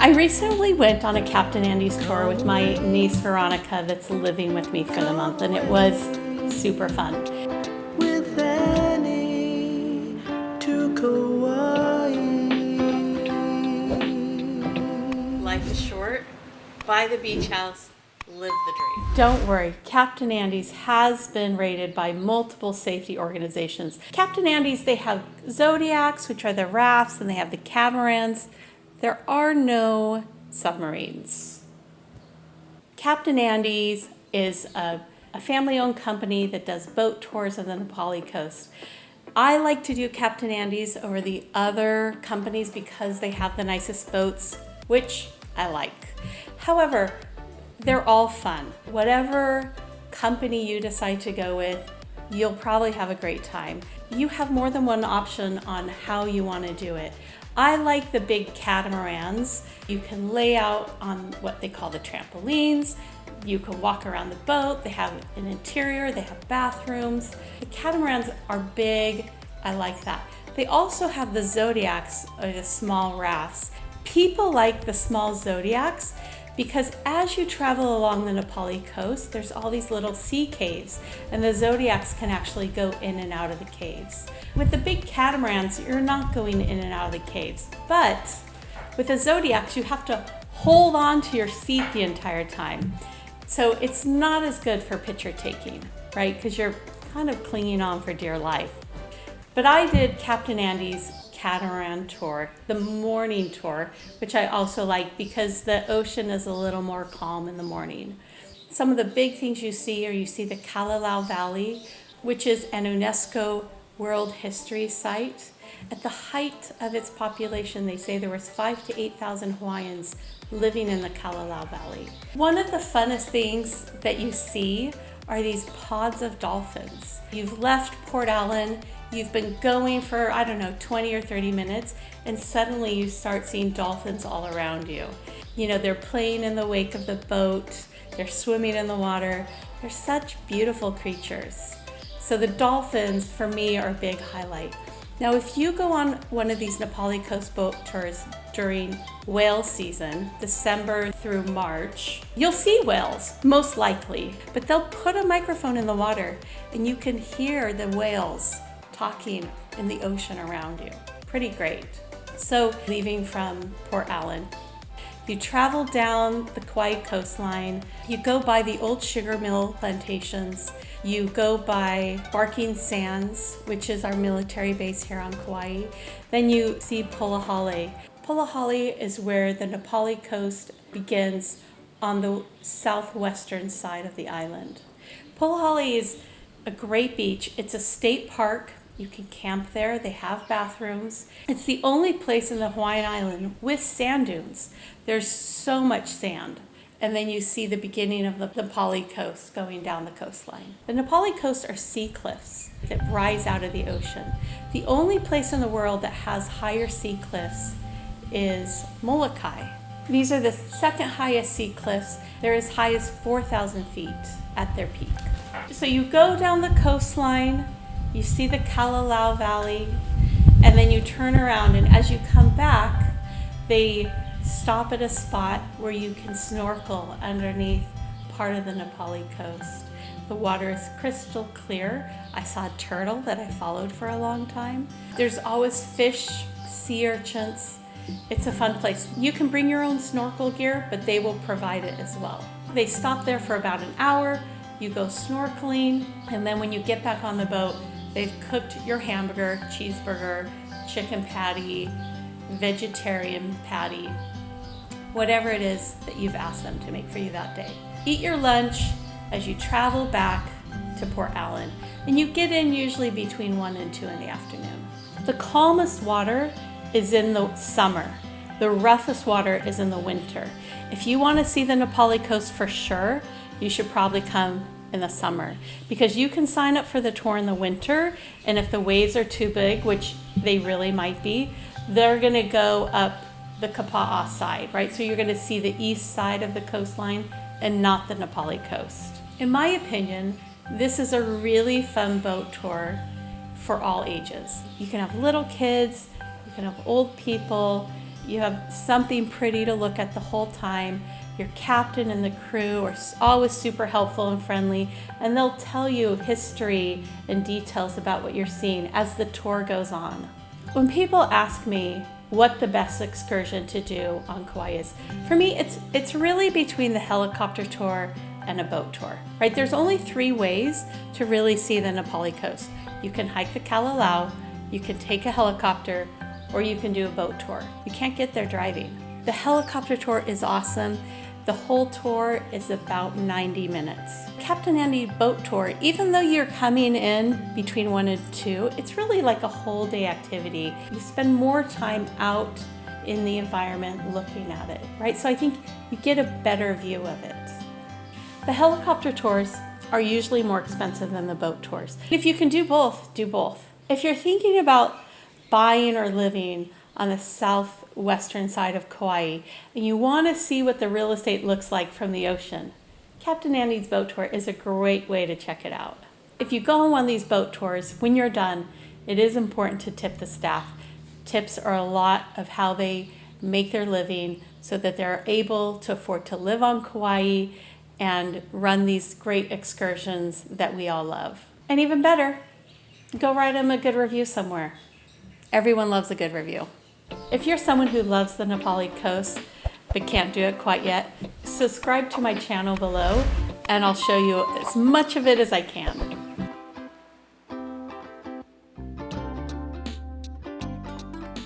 I recently went on a Captain Andy's tour with my niece Veronica that's living with me for the month, and it was super fun. With Annie to Kauai. Life is short. Buy the beach house. Live the dream. Don't worry, Captain Andy's has been rated by multiple safety organizations. Captain Andy's, they have Zodiacs, which are the rafts, and they have the catamarans. There are no submarines. Captain Andy's is a family-owned company that does boat tours on the Napali coast. I like to do Captain Andy's over the other companies because they have the nicest boats, which I like. However, they're all fun. Whatever company you decide to go with, you'll probably have a great time. You have more than one option on how you want to do it. I like the big catamarans. You can lay out on what they call the trampolines. You can walk around the boat. They have an interior, they have bathrooms. The catamarans are big. I like that. They also have the Zodiacs, or the small rafts. People like the small Zodiacs because as you travel along the Napali coast, there's all these little sea caves, and the Zodiacs can actually go in and out of the caves. With the big catamarans, you're not going in and out of the caves, but with the Zodiacs, you have to hold on to your seat the entire time. So it's not as good for picture taking, right? Because you're kind of clinging on for dear life. But I did Captain Andy's catamaran tour, the morning tour, which I also like because the ocean is a little more calm in the morning. Some of the big things you see the Kauai Valley, which is an UNESCO World History Site. At the height of its population, they say there was 5,000 to 8,000 Hawaiians living in the Kauai Valley. One of the funnest things that you see are these pods of dolphins. You've left Port Allen, you've been going for, 20 or 30 minutes, and suddenly you start seeing dolphins all around you. They're playing in the wake of the boat, they're swimming in the water. They're such beautiful creatures. So the dolphins, for me, are a big highlight. Now, if you go on one of these Napali coast boat tours during whale season, December through March, you'll see whales, most likely, but they'll put a microphone in the water and you can hear the whales talking in the ocean around you. Pretty great. So, leaving from Port Allen, you travel down the Kauai coastline, you go by the old sugar mill plantations, you go by Barking Sands, which is our military base here on Kauai. Then you see Polihale. Polihale is where the Napali coast begins on the southwestern side of the island. Polihale is a great beach. It's a state park. You can camp there. They have bathrooms. It's the only place in the Hawaiian island with sand dunes. There's so much sand. And then you see the beginning of the Napali coast going down the coastline. The Napali coast are sea cliffs that rise out of the ocean. The only place in the world that has higher sea cliffs is Molokai. These are the second highest sea cliffs. They're as high as 4,000 feet at their peak. So you go down the coastline, you see the Kauai Valley, and then you turn around, and as you come back, they stop at a spot where you can snorkel underneath part of the Napali coast. The water is crystal clear. I saw a turtle that I followed for a long time. There's always fish, sea urchins. It's a fun place. You can bring your own snorkel gear, but they will provide it as well. They stop there for about an hour. You go snorkeling, and then when you get back on the boat, they've cooked your hamburger, cheeseburger, chicken patty, vegetarian patty, whatever it is that you've asked them to make for you that day. Eat your lunch as you travel back to Port Allen, and you get in usually between 1 and 2 in the afternoon. The calmest water is in the summer. The roughest water is in the winter. If you want to see the Napali coast for sure, you should probably come in the summer, because you can sign up for the tour in the winter, and if the waves are too big, which they really might be, they're going to go up the Kapa'a side, right? So you're going to see the east side of the coastline and not the Napali coast. In my opinion, this is a really fun boat tour for all ages. You can have little kids, you can have old people, You have something pretty to look at the whole time. Your captain and the crew are always super helpful and friendly, and they'll tell you history and details about what you're seeing as the tour goes on. When people ask me what the best excursion to do on Kauai is, for me, it's really between the helicopter tour and a boat tour, right? There's only 3 ways to really see the Napali coast. You can hike the Kalalau, you can take a helicopter, or you can do a boat tour. You can't get there driving. The helicopter tour is awesome. The whole tour is about 90 minutes. Captain Andy boat tour, even though you're coming in between 1 and 2, it's really like a whole day activity. You spend more time out in the environment looking at it, right? So I think you get a better view of it. The helicopter tours are usually more expensive than the boat tours. If you can do both, do both. If you're thinking about buying or living on the southwestern side of Kauai, and you want to see what the real estate looks like from the ocean, Captain Andy's boat tour is a great way to check it out. If you go on one of these boat tours, when you're done, it is important to tip the staff. Tips are a lot of how they make their living so that they're able to afford to live on Kauai and run these great excursions that we all love. And even better, go write them a good review somewhere. Everyone loves a good review. If you're someone who loves the Napali coast but can't do it quite yet, subscribe to my channel below and I'll show you as much of it as I can.